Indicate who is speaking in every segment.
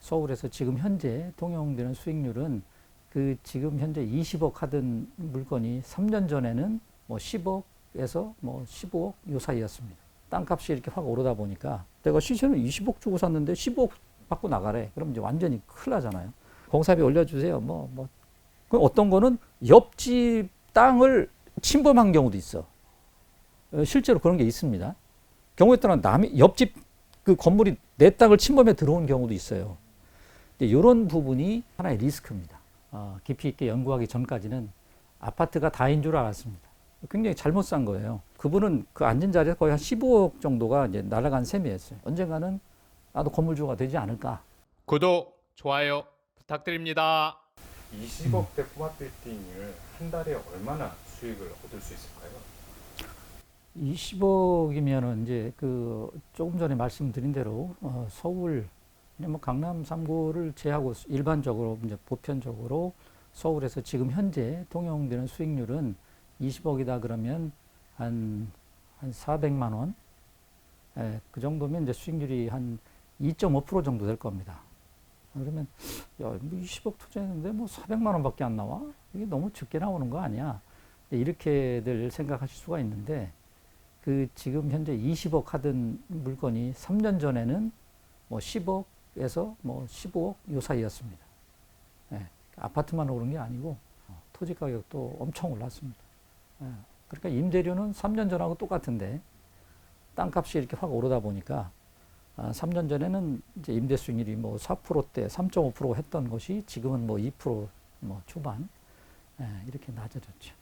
Speaker 1: 서울에서 지금 현재 통용되는 수익률은 그 지금 현재 20억 하던 물건이 3년 전에는 뭐 10억에서 뭐 15억 요 사이였습니다. 땅값이 이렇게 확 오르다 보니까 내가 시세는 20억 주고 샀는데 15억 받고 나가래. 그럼 이제 완전히 큰일 나잖아요. 공사비 올려주세요. 그럼 어떤 거는 옆집 땅을 침범한 경우도 있어. 실제로 그런 게 있습니다. 경우에 따라 옆집 그 건물이 내 땅을 침범해 들어온 경우도 있어요. 이런 부분이 하나의 리스크입니다. 깊이 있게 연구하기 전까지는 아파트가 다인 줄 알았습니다. 굉장히 잘못 산 거예요. 그분은 그 앉은 자리에서 거의 한 15억 정도가 이제 날아간 셈이었어요. 언젠가는 나도 건물주가 되지 않을까.
Speaker 2: 구독, 좋아요 부탁드립니다.
Speaker 3: 20억대 꼬마 빌딩을 한 달에 얼마나 수익을 얻을 수 있을까요?
Speaker 1: 20억이면은 이제 그 조금 전에 말씀드린 대로 서울 뭐 강남 3구를 제하고 일반적으로 이제 보편적으로 서울에서 지금 현재 통용되는 수익률은 20억이다 그러면 한 400만 원, 그 정도면 이제 수익률이 한 2.5% 정도 될 겁니다. 그러면 야, 뭐 20억 투자했는데 뭐 400만 원밖에 안 나와? 이게 너무 적게 나오는 거 아니야? 이렇게들 생각하실 수가 있는데 그 지금 현재 20억 하던 물건이 3년 전에는 뭐 10억에서 뭐 15억 요 사이였습니다. 아파트만 오른 게 아니고 토지 가격도 엄청 올랐습니다. 그러니까 임대료는 3년 전하고 똑같은데 땅값이 이렇게 확 오르다 보니까 3년 전에는 이제 임대 수익률이 뭐 4%대 3.5% 했던 것이 지금은 뭐 2% 뭐 초반 이렇게 낮아졌죠.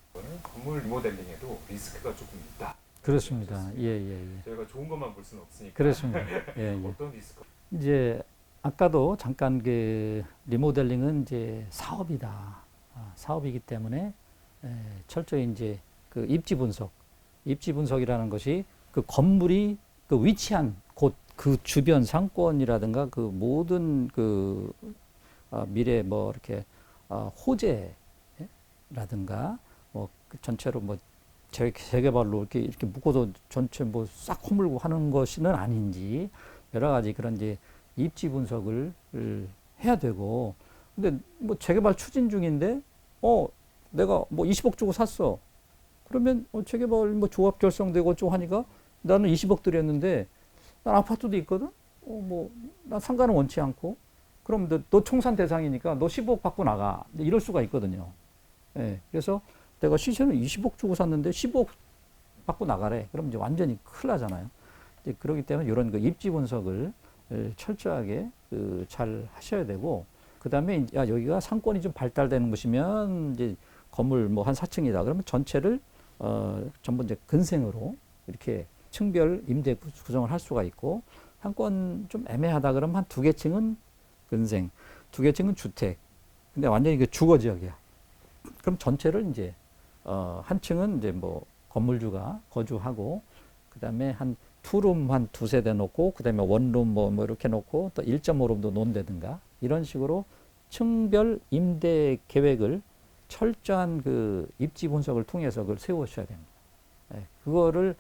Speaker 3: 건물 리모델링에도 리스크가 조금 있다.
Speaker 1: 그렇습니다. 예.
Speaker 3: 저희가 좋은 것만 볼 수는 없으니까.
Speaker 1: 그렇습니다. 예.
Speaker 3: 어떤 리스크?
Speaker 1: 이제 아까도 잠깐 그 리모델링은 이제 사업이다. 사업이기 때문에 철저히 이제 그 입지 분석이라는 것이 그 건물이 그 위치한 곳 그 주변 상권이라든가 그 모든 그 미래 뭐 이렇게 호재라든가 뭐 그 전체로 뭐 재개발로 이렇게 묶어도 전체 뭐 싹 허물고 하는 것은 아닌지 여러 가지 그런 이제 입지 분석을 해야 되고 근데 뭐 재개발 추진 중인데 내가 뭐 20억 주고 샀어. 그러면 재개발 뭐 조합 결성되고 어쩌고 하니까 나는 20억 들였는데 난 아파트도 있거든. 난 상가는 원치 않고. 그럼 너 청산 대상이니까 너 15억 받고 나가. 이럴 수가 있거든요. 그래서 내가 시세는 20억 주고 샀는데 15억 받고 나가래. 그럼 이제 완전히 큰일 나잖아요. 그렇기 때문에 이런 그 입지 분석을 철저하게 잘 하셔야 되고, 그 다음에 여기가 상권이 좀 발달되는 곳이면 이제 건물 뭐 한 4층이다. 그러면 전체를 전부 이제 근생으로 이렇게 층별 임대 구성을 할 수가 있고, 상권 좀 애매하다 그러면 한 2개 층은 근생, 2개 층은 주택. 근데 완전히 그 주거 지역이야. 그럼 전체를 이제 한 층은 이제 뭐 건물주가 거주하고, 그 다음에 한 투룸 한 2세대 놓고, 그 다음에 원룸 뭐 이렇게 놓고, 또 1.5룸도 놓는다든가, 이런 식으로 층별 임대 계획을 철저한 그 입지 분석을 통해서 그걸 세우셔야 됩니다. 그거를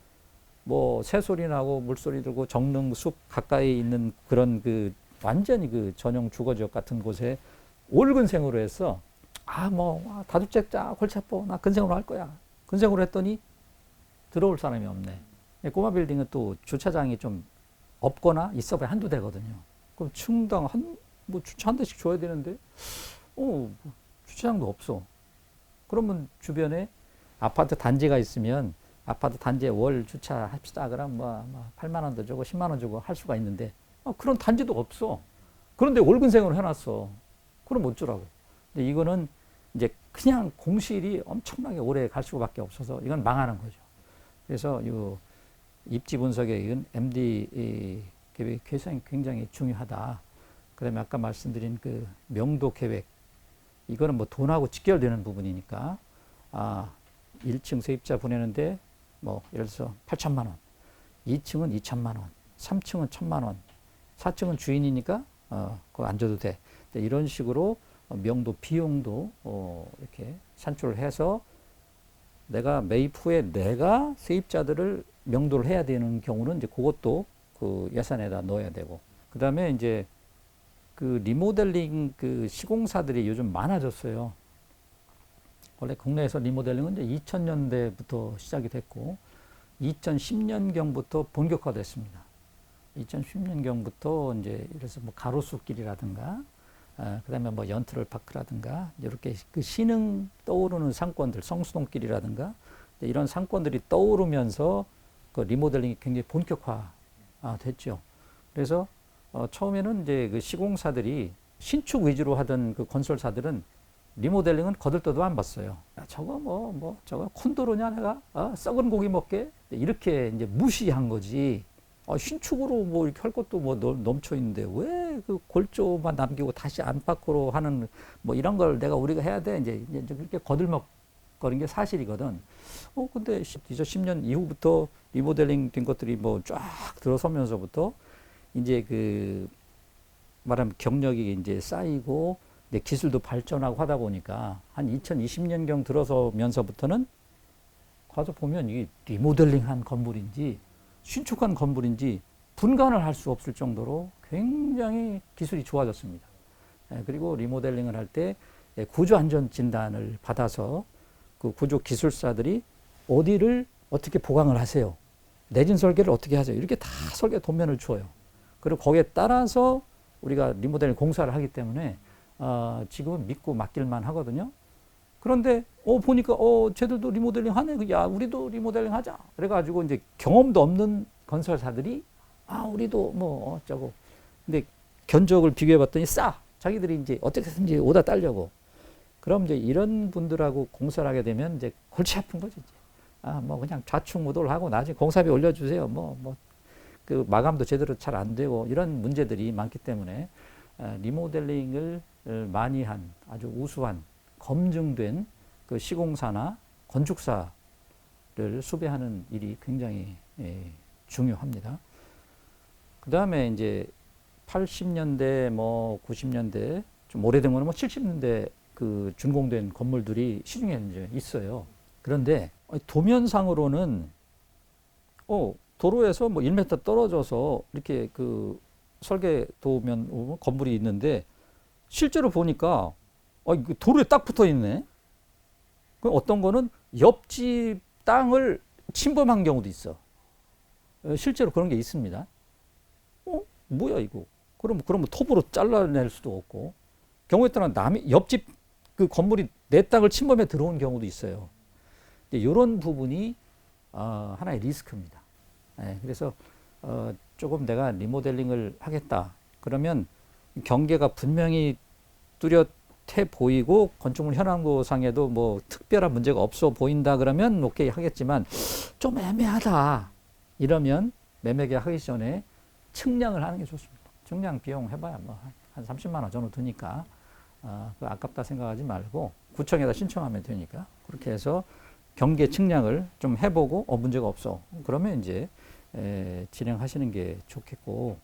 Speaker 1: 뭐 새소리 나고 물소리 들고 정릉 숲 가까이 있는 그런 그 완전히 그 전용 주거지역 같은 곳에 올근생으로 해서 다주택자 골치 아파 나 근생으로 할 거야. 근생으로 했더니 들어올 사람이 없네. 꼬마 빌딩은 또 주차장이 좀 없거나 있어봐야 한두 대거든요. 그럼 층당 주차 한 대씩 줘야 되는데 주차장도 없어. 그러면 주변에 아파트 단지가 있으면 아파트 단지에 월 주차 합시다. 그럼 8만 원도 주고 10만 원 주고 할 수가 있는데 그런 단지도 없어. 그런데 월근생으로 해놨어. 그럼 어쩌라고. 근데 이거는 이제 그냥 공실이 엄청나게 오래 갈 수밖에 없어서 이건 망하는 거죠. 그래서 이 입지 분석에 이건 MD 계획 굉장히 중요하다. 그다음에 아까 말씀드린 그 명도 계획, 이거는 뭐 돈하고 직결되는 부분이니까 1층 세입자 보내는데 뭐 예를 들어서 8천만 원, 2층은 2천만 원, 3층은 1천만 원, 4층은 주인이니까 그거 안 줘도 돼. 이런 식으로 명도 비용도 이렇게 산출을 해서 내가 매입 후에 내가 세입자들을 명도를 해야 되는 경우는 이제 그것도 그 예산에다 넣어야 되고, 그 다음에 이제 그 리모델링 그 시공사들이 요즘 많아졌어요. 원래 국내에서 리모델링은 이제 2000년대부터 시작이 됐고 2010년경부터 본격화됐습니다. 2010년경부터 이제 이래서 뭐 가로수길이라든가 그다음에 뭐 연트럴 파크라든가 이렇게 그 신흥 떠오르는 상권들 성수동길이라든가 이런 상권들이 떠오르면서 그 리모델링이 굉장히 본격화 됐죠. 그래서 처음에는 이제 그 시공사들이 신축 위주로 하던 그 건설사들은 리모델링은 거들떠도 안 봤어요. 야, 저거 저거 콘도로냐 내가 썩은 고기 먹게 이렇게 이제 무시한 거지. 신축으로 뭐 이렇게 할 것도 뭐 넘쳐 있는데 왜 그 골조만 남기고 다시 안팎으로 하는 뭐 이런 걸 우리가 해야 돼 이제 그렇게 거들먹거린 게 사실이거든. 근데 2010년 이후부터 리모델링 된 것들이 뭐 쫙 들어서면서부터 이제 그 말하면 경력이 이제 쌓이고 기술도 발전하고 하다 보니까 한 2020년경 들어서면서부터는 가서 보면 이게 리모델링한 건물인지 신축한 건물인지 분간을 할 수 없을 정도로 굉장히 기술이 좋아졌습니다. 그리고 리모델링을 할 때 구조 안전 진단을 받아서 그 구조 기술사들이 어디를 어떻게 보강을 하세요, 내진 설계를 어떻게 하세요, 이렇게 다 설계 도면을 줘요. 그리고 거기에 따라서 우리가 리모델링 공사를 하기 때문에 지금은 믿고 맡길만 하거든요. 그런데 보니까 쟤들도 리모델링 하네. 야, 우리도 리모델링 하자. 그래가지고 이제 경험도 없는 건설사들이 우리도 뭐 어쩌고. 근데 견적을 비교해봤더니 싸. 자기들이 이제 어떻게든지 오다 따려고. 그럼 이제 이런 분들하고 공사를 하게 되면 이제 골치 아픈 거지. 이제. 뭐 그냥 좌충우돌 하고 나중에 공사비 올려주세요. 그 마감도 제대로 잘 안 되고 이런 문제들이 많기 때문에 리모델링을 많이 한 아주 우수한 검증된 그 시공사나 건축사를 수배하는 일이 굉장히 중요합니다. 그 다음에 이제 80년대, 90년대, 좀 오래된 거는 70년대 그 준공된 건물들이 시중에 이제 있어요. 그런데 도면상으로는 도로에서 1m 떨어져서 이렇게 그 설계 도면 건물이 있는데 실제로 보니까 도로에 딱 붙어 있네. 어떤 거는 옆집 땅을 침범한 경우도 있어. 실제로 그런 게 있습니다. 뭐야 이거? 그럼 톱으로 잘라낼 수도 없고, 경우에 따라 옆집 그 건물이 내 땅을 침범해 들어온 경우도 있어요. 이런 부분이 하나의 리스크입니다. 그래서 조금 내가 리모델링을 하겠다 그러면 경계가 분명히 뚜렷해 보이고 건축물 현황도상에도 뭐 특별한 문제가 없어 보인다 그러면 오케이 하겠지만, 좀 애매하다 이러면 매매계 하기 전에 측량을 하는 게 좋습니다. 측량 비용 해봐야 뭐 한 30만 원 정도 드니까 아깝다 생각하지 말고 구청에다 신청하면 되니까 그렇게 해서 경계 측량을 좀 해보고 문제가 없어 그러면 이제 진행하시는 게 좋겠고.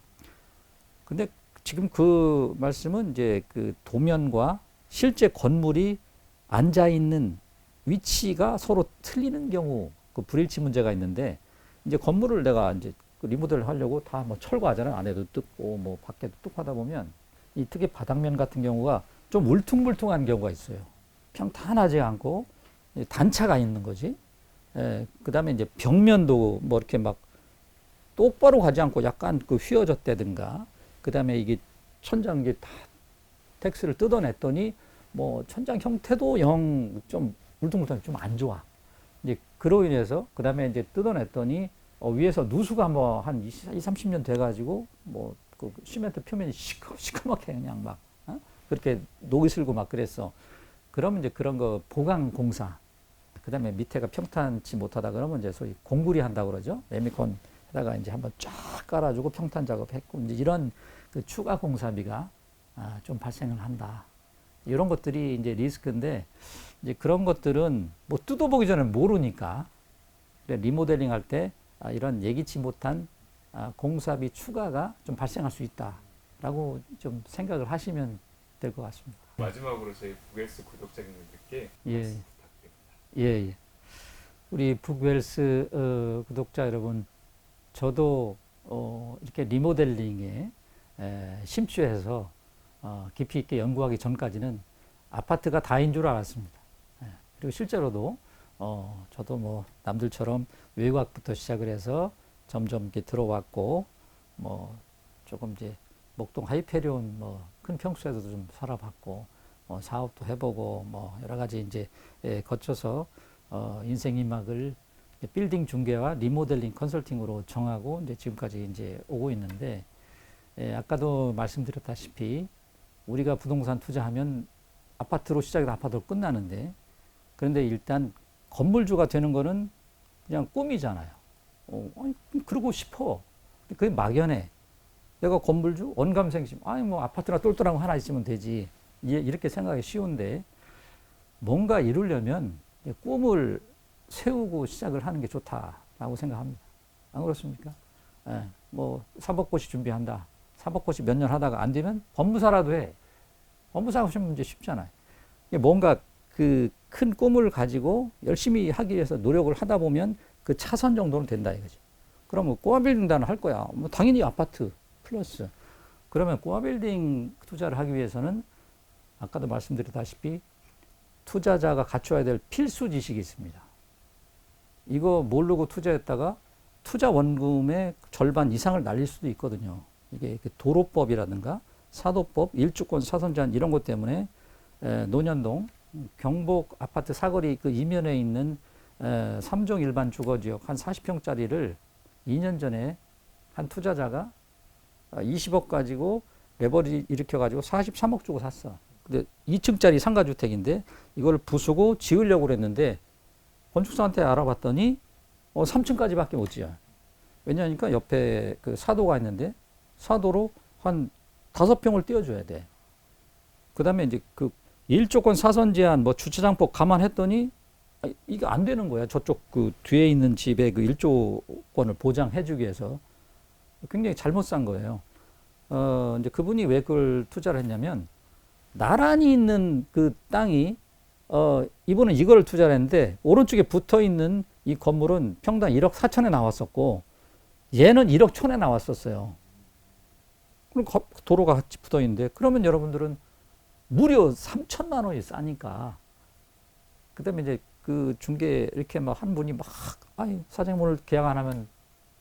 Speaker 1: 근데 지금 그 말씀은 이제 그 도면과 실제 건물이 앉아 있는 위치가 서로 틀리는 경우 그 불일치 문제가 있는데, 이제 건물을 내가 이제 그 리모델을 하려고 다 뭐 철거하잖아요. 안에도 뜯고 뭐 밖에도 뜯고 하다 보면 이 특히 바닥면 같은 경우가 좀 울퉁불퉁한 경우가 있어요. 평탄하지 않고 단차가 있는 거지. 그 다음에 이제 벽면도 뭐 이렇게 막 똑바로 가지 않고 약간 그 휘어졌다든가, 그 다음에 이게 천장 이게 다 텍스를 뜯어냈더니 뭐 천장 형태도 영 좀 울퉁불퉁 좀 안 좋아. 이제 그로 인해서 그 다음에 이제 뜯어냈더니 위에서 누수가 뭐 한 30년 돼가지고 뭐 그 시멘트 표면이 시커멓게 그냥 막 그렇게 녹이 슬고 막 그랬어. 그러면 이제 그런 거 보강 공사, 그 다음에 밑에가 평탄치 못하다 그러면 이제 소위 공구리 한다고 그러죠. 레미콘에다가 이제 한번 쫙 깔아주고 평탄 작업했고, 이제 이런 그 추가 공사비가 좀 발생을 한다. 이런 것들이 이제 리스크인데, 이제 그런 것들은 뭐 뜯어보기 전에 모르니까 리모델링 할 때 이런 예기치 못한 공사비 추가가 좀 발생할 수 있다라고 좀 생각을 하시면 될 것 같습니다.
Speaker 3: 마지막으로 저희 북웰스 구독자님들께
Speaker 1: 예.
Speaker 3: 말씀 부탁드립니다.
Speaker 1: 예. 우리 북웰스 구독자 여러분, 저도 이렇게 리모델링에 심취해서 깊이 있게 연구하기 전까지는 아파트가 다인 줄 알았습니다. 예. 그리고 실제로도 저도 뭐 남들처럼 외곽부터 시작을 해서 점점 이렇게 들어왔고 뭐 조금 이제 목동 하이페리온 뭐 큰 평수에서도 좀 살아봤고 사업도 해보고 뭐 여러 가지 이제 거쳐서 인생 이막을 빌딩 중개와 리모델링 컨설팅으로 정하고 이제 지금까지 이제 오고 있는데 아까도 말씀드렸다시피 우리가 부동산 투자하면 아파트로 시작해서 아파트로 끝나는데 그런데 일단 건물주가 되는 거는 그냥 꿈이잖아요. 아니, 그러고 싶어. 그게 막연해. 내가 건물주, 원감생심. 아니, 뭐, 아파트나 똘똘한 거 하나 있으면 되지. 이렇게 생각하기 쉬운데, 뭔가 이루려면 꿈을 세우고 시작을 하는 게 좋다라고 생각합니다. 안 그렇습니까? 예, 뭐, 사법고시 준비한다. 사법고시 몇 년 하다가 안 되면 법무사라도 해. 법무사 하시면 문제 쉽잖아요. 뭔가 그 큰 꿈을 가지고 열심히 하기 위해서 노력을 하다 보면 그 차선 정도는 된다 이거지. 그러면 꼬아빌딩단을 할 거야. 뭐 당연히 아파트 플러스. 그러면 꼬아빌딩 투자를 하기 위해서는 아까도 말씀드렸다시피 투자자가 갖춰야 될 필수 지식이 있습니다. 이거 모르고 투자했다가 투자 원금의 절반 이상을 날릴 수도 있거든요. 이게 도로법이라든가 사도법, 일주권 사선 제한 이런 것 때문에 논현동 경복 아파트 사거리 그 이면에 있는 3종 일반 주거지역 한 40평짜리를 2년 전에 한 투자자가 20억 가지고 레버리 일으켜가지고 43억 주고 샀어. 근데 2층짜리 상가주택인데 이걸 부수고 지으려고 그랬는데 건축사한테 알아봤더니 3층까지밖에 못 지어. 왜냐하니까 옆에 그 사도가 있는데 사도로 한 5평을 띄워줘야 돼. 그 다음에 이제 그 1조권 사선 제한 뭐 주차장법 감안했더니 이게 안 되는 거야. 저쪽 그 뒤에 있는 집에 그 1조권을 보장해주기 위해서 굉장히 잘못 산 거예요. 이제 그분이 왜 그걸 투자를 했냐면 나란히 있는 그 땅이 이분은 이걸 투자를 했는데 오른쪽에 붙어 있는 이 건물은 평당 1억 4천에 나왔었고 얘는 1억 1천에 나왔었어요. 그럼 도로가 같이 붙어 있는데 그러면 여러분들은 무려 3천만 원이 싸니까 그 다음에 이제 그 중개 이렇게 막 한 분이 막 아니 사장님 오늘 계약 안 하면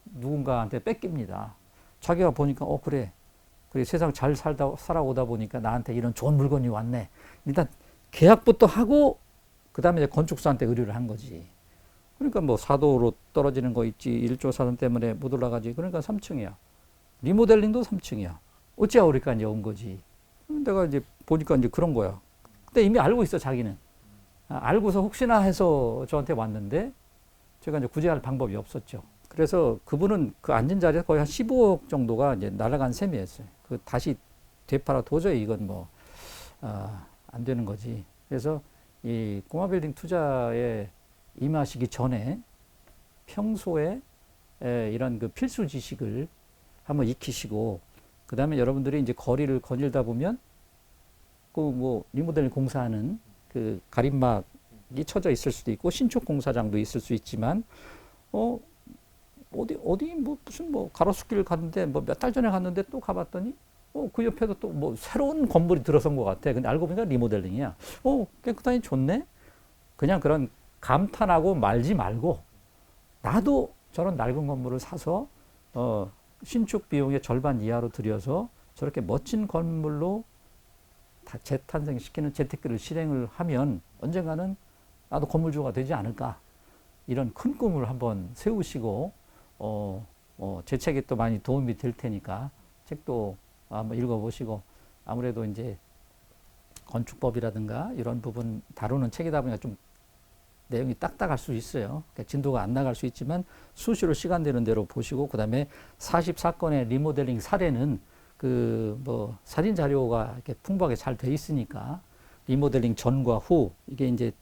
Speaker 1: 누군가한테 뺏깁니다. 자기가 보니까 그래 세상 잘 살아오다 보니까 나한테 이런 좋은 물건이 왔네. 일단 계약부터 하고 그 다음에 이제 건축사한테 의뢰를 한 거지. 그러니까 뭐 사도로 떨어지는 거 있지 1조 사선 때문에 못 올라가지. 그러니까 3층이야. 리모델링도 3층이야. 어찌야 그러니까 이제 온 거지. 내가 이제 보니까 이제 그런 거야. 근데 이미 알고 있어 자기는. 알고서 혹시나 해서 저한테 왔는데 제가 이제 구제할 방법이 없었죠. 그래서 그분은 그 앉은 자리에서 거의 한 15억 정도가 이제 날아간 셈이었어요. 그 다시 되팔아 도저히 이건 뭐 안 되는 거지. 그래서 이 꼬마빌딩 투자에 임하시기 전에 평소에 이런 그 필수 지식을 한번 익히시고 그 다음에 여러분들이 이제 거리를 거닐다 보면 그 뭐 리모델링 공사하는 그 가림막이 쳐져 있을 수도 있고 신축 공사장도 있을 수 있지만 어디 뭐 무슨 뭐 가로수길 갔는데 뭐 몇 달 전에 갔는데 또 가봤더니 그 옆에도 또 뭐 새로운 건물이 들어선 것 같아. 근데 알고 보니까 리모델링이야. 깨끗하니 좋네. 그냥 그런 감탄하고 말지 말고 나도 저런 낡은 건물을 사서 신축 비용의 절반 이하로 들여서 저렇게 멋진 건물로 다 재탄생시키는 재테크를 실행을 하면 언젠가는 나도 건물주가 되지 않을까. 이런 큰 꿈을 한번 세우시고 제 책이 또 많이 도움이 될 테니까 책도 한번 읽어보시고 아무래도 이제 건축법이라든가 이런 부분 다루는 책이다 보니까 좀 내용이 딱딱할 수 있어요. 그러니까 진도가 안 나갈 수 있지만 수시로 시간 되는 대로 보시고 그다음에 44건의 리모델링 사례는 그 뭐 사진 자료가 이렇게 풍부하게 잘 돼 있으니까 리모델링 전과 후 이게 이제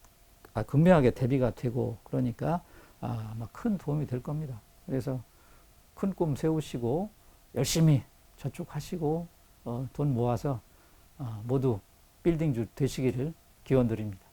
Speaker 1: 극명하게 대비가 되고 그러니까 아마 큰 도움이 될 겁니다. 그래서 큰 꿈 세우시고 열심히 저축하시고 돈 모아서 모두 빌딩주 되시기를 기원드립니다.